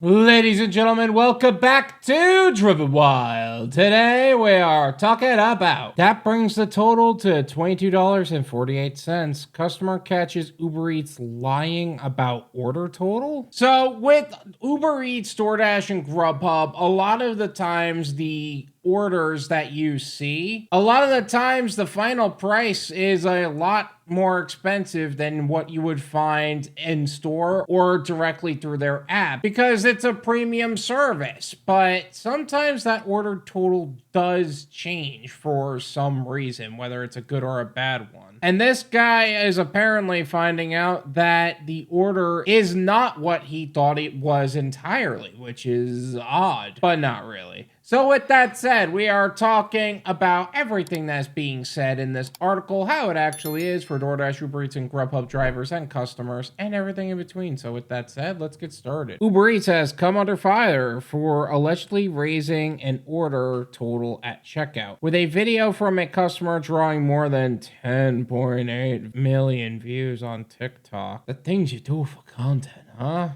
Ladies and gentlemen, welcome back to Driven Wyld. Today we are talking about that brings the total to $22.48. Customer catches Uber Eats lying about order total. So with Uber Eats, Doordash, and Grubhub, a lot of the times the orders that you see, a lot of the times the final price is a lot more expensive than what you would find in store or directly through their app because it's a premium service. But sometimes that order total does change for some reason, whether it's a good or a bad one. And this guy is apparently finding out that the order is not what he thought it was entirely, which is odd, but not really. So with that said, we are talking about everything that's being said in this article, how it actually is for DoorDash, Uber Eats, and Grubhub drivers and customers, and everything in between. So with that said, let's get started. Uber Eats has come under fire for allegedly raising an order total at checkout, with a video from a customer drawing more than 10.8 million views on TikTok. The things you do for content, huh?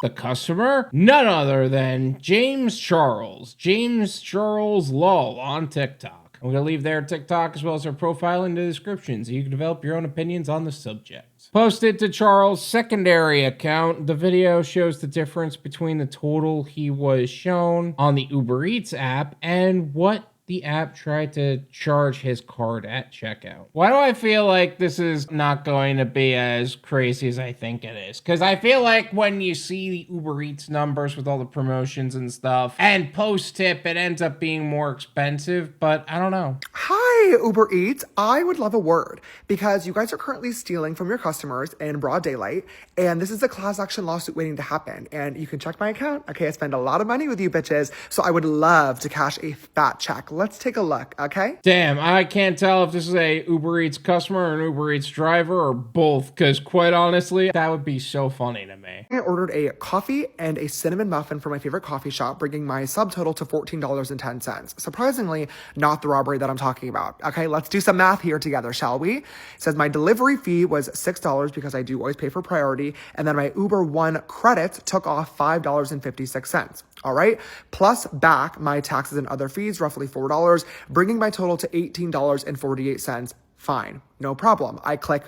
The customer? None other than Jamescharleslol on TikTok. I'm going to leave their TikTok as well as their profile in the description so you can develop your own opinions on the subject. Posted to Charles' secondary account, the video shows the difference between the total he was shown on the Uber Eats app and what the app tried to charge his card at checkout. Why do I feel like this is not going to be as crazy as I think it is? Because I feel like when you see the Uber Eats numbers with all the promotions and stuff, and post-tip, it ends up being more expensive, but I don't know. Hi, Uber Eats. I would love a word because you guys are currently stealing from your customers in broad daylight, and this is a class action lawsuit waiting to happen. And you can check my account. Okay, I spend a lot of money with you bitches, so I would love to cash a fat check. Let's take a look, okay? Damn, I can't tell if this is a Uber Eats customer or an Uber Eats driver or both, because quite honestly, that would be so funny to me. I ordered a coffee and a cinnamon muffin from my favorite coffee shop, bringing my subtotal to $14.10. Surprisingly, not the robbery that I'm talking about. Okay, let's do some math here together, shall we? It says my delivery fee was $6 because I do always pay for priority, and then my Uber One credits took off $5.56. All right, plus back my taxes and other fees, roughly $4, bringing my total to $18.48. Fine, no problem. I click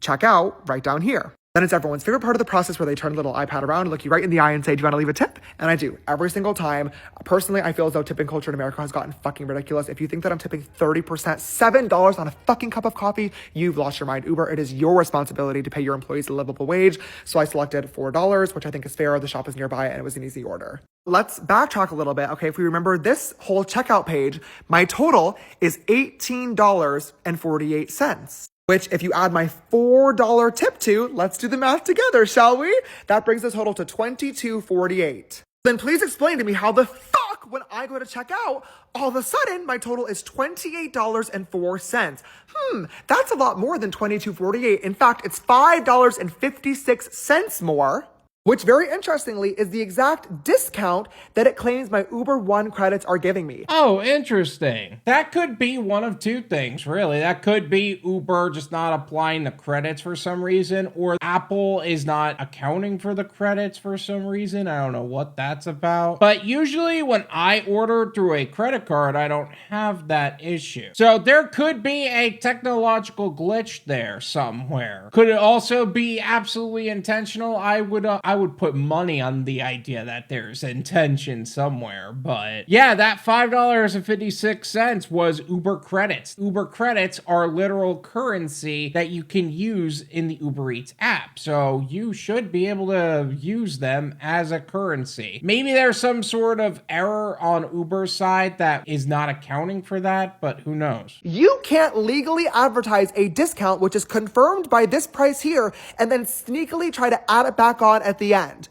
checkout right down here. Then it's everyone's favorite part of the process where they turn a little iPad around, look you right in the eye and say, do you want to leave a tip? And I do, every single time. Personally, I feel as though tipping culture in America has gotten fucking ridiculous. If you think that I'm tipping 30%, $7 on a fucking cup of coffee, you've lost your mind. Uber, it is your responsibility to pay your employees a livable wage. So I selected $4, which I think is fair. The shop is nearby and it was an easy order. Let's backtrack a little bit. Okay, if we remember this whole checkout page, my total is $18.48. Which if you add my $4 tip to, let's do the math together, shall we? That brings the total to $22.48. Then please explain to me how the fuck, when I go to check out, all of a sudden my total is $28.04. That's a lot more than $22.48. In fact, it's $5.56 more. Which very interestingly is the exact discount that it claims my Uber One credits are giving me. Oh, interesting. That could be one of two things, really. That could be Uber just not applying the credits for some reason, or Apple is not accounting for the credits for some reason. I don't know what that's about. But usually when I order through a credit card, I don't have that issue. So there could be a technological glitch there somewhere. Could it also be absolutely intentional? I would put money on the idea that there's intention somewhere, but yeah, that $5.56 was Uber credits. Uber credits are literal currency that you can use in the Uber Eats app, so you should be able to use them as a currency. Maybe there's some sort of error on Uber's side that is not accounting for that, but who knows? You can't legally advertise a discount which is confirmed by this price here and then sneakily try to add it back on at the end.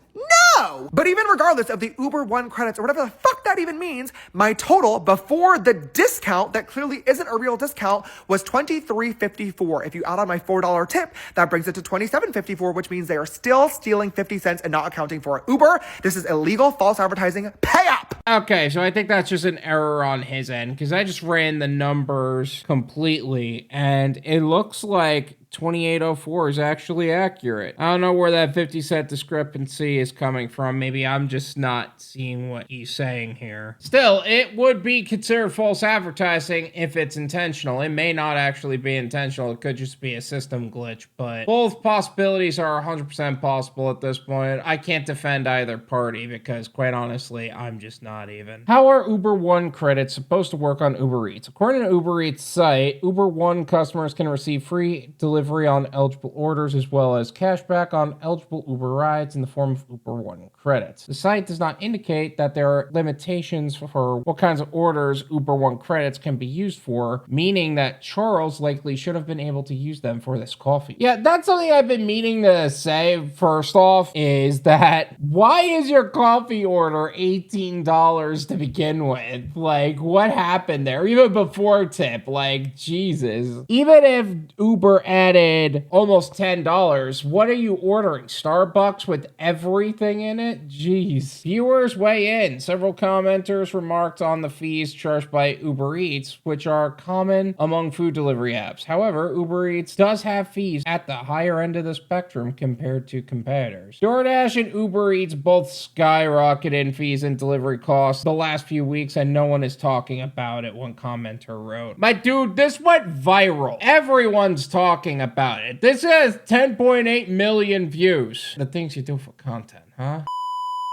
No! But even regardless of the Uber One credits or whatever the fuck that even means, my total before the discount that clearly isn't a real discount was $23.54. If you add on my $4 tip, that brings it to $27.54, which means they are still stealing 50 cents and not accounting for it. Uber, this is illegal, false advertising. Pay up! Okay, so I think that's just an error on his end because I just ran the numbers completely and it looks like 2804 is actually accurate. I don't know where that 50-cent discrepancy is coming from. Maybe I'm just not seeing what he's saying here. Still, it would be considered false advertising if it's intentional. It may not actually be intentional. It could just be a system glitch, but both possibilities are 100% possible at this point. I can't defend either party because, quite honestly, I'm just not even. How are Uber One credits supposed to work on Uber Eats? According to Uber Eats site, Uber One customers can receive free delivery on eligible orders as well as cash back on eligible Uber rides in the form of Uber One credits. The site does not indicate that there are limitations for what kinds of orders Uber One credits can be used for, meaning that Charles likely should have been able to use them for this coffee. Yeah, that's something I've been meaning to say. First off, is that why is your coffee order $18 to begin with? Like, what happened there? Even before tip, like, Jesus. Even if Uber added almost $10, what are you ordering? Starbucks with everything in it? Jeez. Viewers weigh in. Several commenters remarked on the fees charged by Uber Eats, which are common among food delivery apps. However, Uber Eats does have fees at the higher end of the spectrum compared to competitors. Doordash and Uber Eats both skyrocketed in fees and delivery costs the last few weeks, and no one is talking about it, one commenter wrote. My dude, this went viral. Everyone's talking about it. This has 10.8 million views. The things you do for content, huh?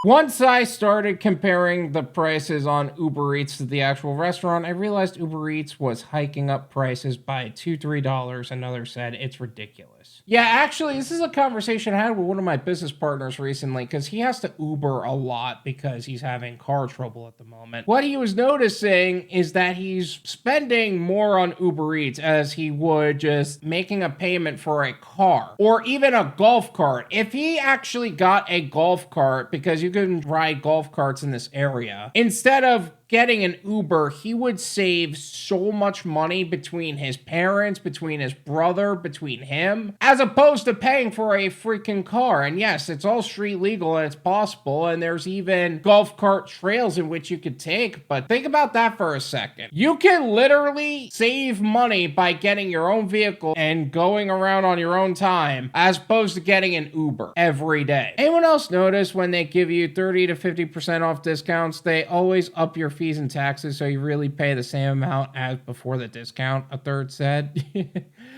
Once I started comparing the prices on Uber Eats to the actual restaurant, I realized Uber Eats was hiking up prices by $2-3. Another said it's ridiculous. Yeah, actually, this is a conversation I had with one of my business partners recently because he has to Uber a lot because he's having car trouble at the moment. What he was noticing is that he's spending more on Uber Eats as he would just making a payment for a car or even a golf cart. If he actually got a golf cart, because you can ride golf carts in this area, instead of getting an Uber, he would save so much money between his parents, between his brother, between him, as opposed to paying for a freaking car. And yes, it's all street legal and it's possible, and there's even golf cart trails in which you could take, but think about that for a second. You can literally save money by getting your own vehicle and going around on your own time, as opposed to getting an Uber every day. Anyone else notice when they give you 30 to 50% off discounts, they always up your fees and taxes, so you really pay the same amount as before the discount, a third said.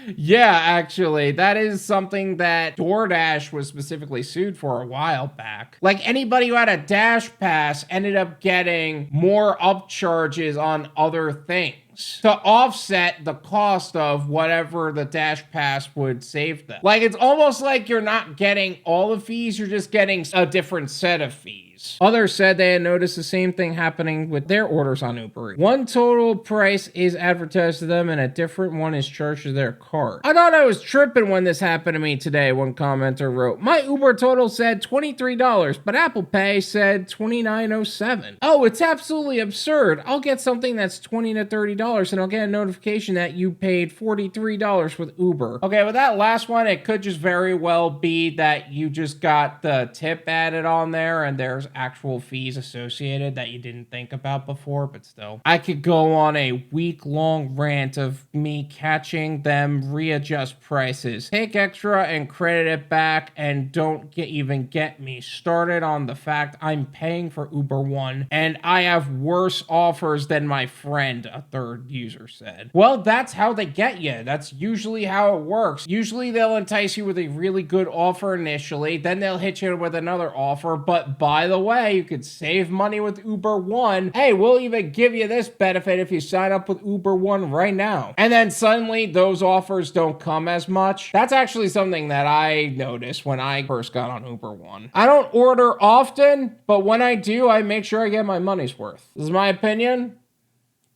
Yeah, actually, that is something that Doordash was specifically sued for a while back. Like, anybody who had a Dash Pass ended up getting more upcharges on other things to offset the cost of whatever the Dash Pass would save them. Like, it's almost like you're not getting all the fees, you're just getting a different set of fees. Others said they had noticed the same thing happening with their orders on Uber Eats. One total price is advertised to them and a different one is charged to their cart. I thought I was tripping when this happened to me today, one commenter wrote. My Uber total said $23, but Apple Pay said $29.07. Oh, it's absolutely absurd. I'll get something that's $20 to $30 and I'll get a notification that you paid $43 with Uber. Okay, with that last one, it could just very well be that you just got the tip added on there and there's actual fees associated that you didn't think about before, but still. I could go on a week-long rant of me catching them readjust prices, take extra and credit it back, and don't even get me started on the fact I'm paying for Uber One and I have worse offers than my friend, a third user said. Well, that's how they get you. That's usually how it works. Usually they'll entice you with a really good offer initially, then they'll hit you with another offer, but by the way, you could save money with Uber One. Hey, we'll even give you this benefit if you sign up with Uber One right now. And then suddenly those offers don't come as much. That's actually something that I noticed when I first got on Uber One. I don't order often, but when I do, I make sure I get my money's worth. This is my opinion.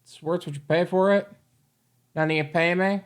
It's worth what you pay for it. None of you pay me.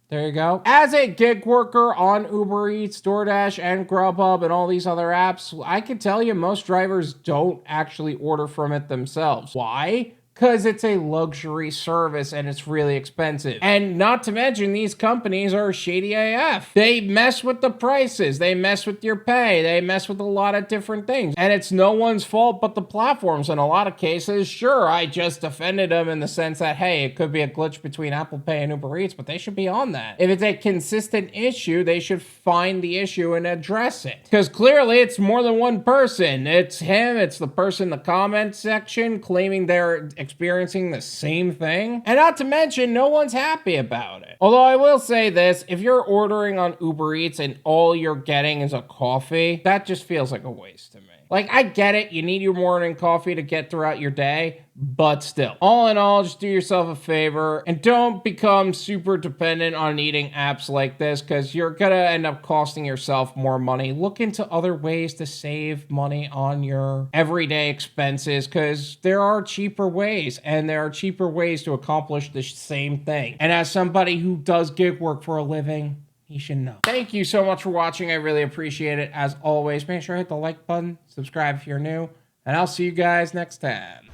There you go. As a gig worker on Uber Eats, DoorDash, and Grubhub, and all these other apps, I can tell you most drivers don't actually order from it themselves. Why? because it's a luxury service and it's really expensive. And not to mention, these companies are shady AF. They mess with the prices, they mess with your pay, they mess with a lot of different things. And it's no one's fault but the platforms in a lot of cases. Sure, I just defended them in the sense that, hey, it could be a glitch between Apple Pay and Uber Eats, but they should be on that. If it's a consistent issue, they should find the issue and address it. Because clearly it's more than one person. It's him, it's the person in the comment section claiming they're experiencing the same thing. And not to mention, no one's happy about it. Although I will say this, if you're ordering on Uber Eats and all you're getting is a coffee, that just feels like a waste to me. Like, I get it, you need your morning coffee to get throughout your day, but still. All in all, just do yourself a favor and don't become super dependent on eating apps like this, because you're gonna end up costing yourself more money. Look into other ways to save money on your everyday expenses, because there are cheaper ways, and there are cheaper ways to accomplish the same thing. And as somebody who does gig work for a living, you should know. Thank you so much for watching. I really appreciate it. As always, make sure to hit the like button, subscribe if you're new, and I'll see you guys next time.